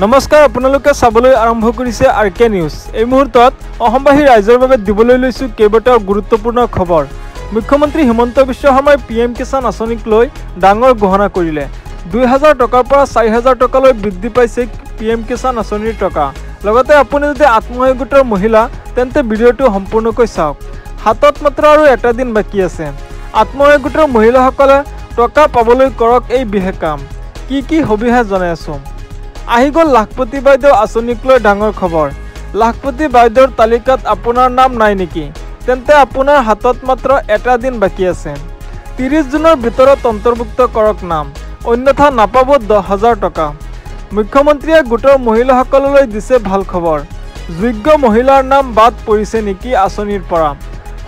নমস্কাৰ, আপোনালোকে চাবলৈ আৰম্ভ কৰিছে RK নিউজ। এই মুহূৰ্তত অসমবাসী ৰাইজৰ বাবে দিবলৈ লৈছোঁ কেইবাটাও গুৰুত্বপূৰ্ণ খবৰ। মুখ্যমন্ত্ৰী হিমন্ত বিশ্ব শৰ্মাই PM কিষাণ আঁচনিক লৈ ডাঙৰ ঘোষণা কৰিলে। 2000 টকাৰ পৰা 4000 টকালৈ বৃদ্ধি পাইছে PM কিষাণ আঁচনিৰ টকা। লগতে আপুনি যদি আত্মসহায়ক গোটৰ মহিলা তেন্তে ভিডিঅ'টো সম্পূৰ্ণকৈ চাওক। হাতত মাত্ৰ আৰু এটা দিন বাকী আছে। আত্মসহায়ক গোটৰ মহিলাসকলে টকা পাবলৈ কৰক এই বিশেষ কাম। কি সবিশেষ জনাই আছোঁ। আহি গ'ল লাখপতি বাইদেউ আঁচনিক লৈ ডাঙৰ খবৰ। লাখপতি বাইদেউৰ তালিকাত আপোনাৰ নাম নাই নেকি? তেন্তে আপোনাৰ হাতত মাত্ৰ এটা দিন বাকী আছে। 30 জুনৰ ভিতৰত অন্তৰ্ভুক্ত কৰক নাম, অন্যথা নাপাব 10,000 টকা। মুখ্যমন্ত্ৰীয়ে গোটৰ মহিলাসকললৈ দিছে ভাল খবৰ। যোগ্য মহিলাৰ নাম বাদ পৰিছে নেকি আঁচনিৰ পৰা?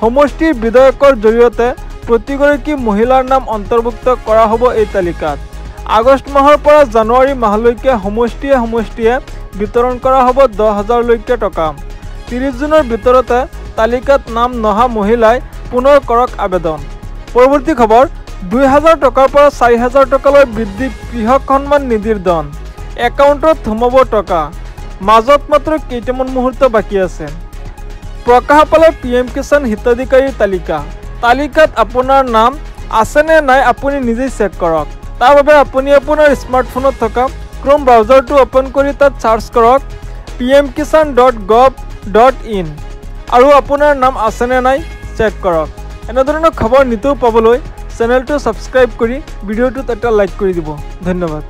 সমষ্টিৰ বিধায়কৰ জৰিয়তে প্ৰতিগৰাকী মহিলাৰ নাম অন্তৰ্ভুক্ত কৰা হ'ব এই তালিকাত। আগষ্ট মাহৰ পৰা জানুৱাৰী মাহলৈকে সমষ্টিয়ে বিতৰণ কৰা হ'ব 10,000লৈকে টকা। 30 জুনৰ ভিতৰতে তালিকাত নাম নহা মহিলাই পুনৰ কৰক আবেদন। পৰৱৰ্তী খবৰ, 2000 টকাৰ পৰা 4000 টকালৈ বৃদ্ধি কৃষক সন্মান নিধিৰ ধন। একাউণ্টত সোমাব টকা। মাজত মাত্ৰ কেইটামান মুহূৰ্ত বাকী আছে। প্ৰকাশ পালে PM কিষাণ হিতাধিকাৰীৰ তালিকাত আপোনাৰ নাম আছেনে নাই আপুনি নিজেই চেক কৰক। তাৰ বাবে আপুনি আপোনাৰ স্মাৰ্টফোনত থকা ক্ৰোম ব্ৰাউজাৰটো অ'পেন কৰি তাত চাৰ্চ কৰক pmkishan.gov.in আৰু আপোনাৰ নাম আছেনে নাই চেক কৰক। এনেধৰণৰ খবৰ নিতৌ পাবলৈ চেনেলটো ছাবস্ক্ৰাইব কৰি ভিডিঅ'টোত এটা লাইক কৰি দিব। ধন্যবাদ।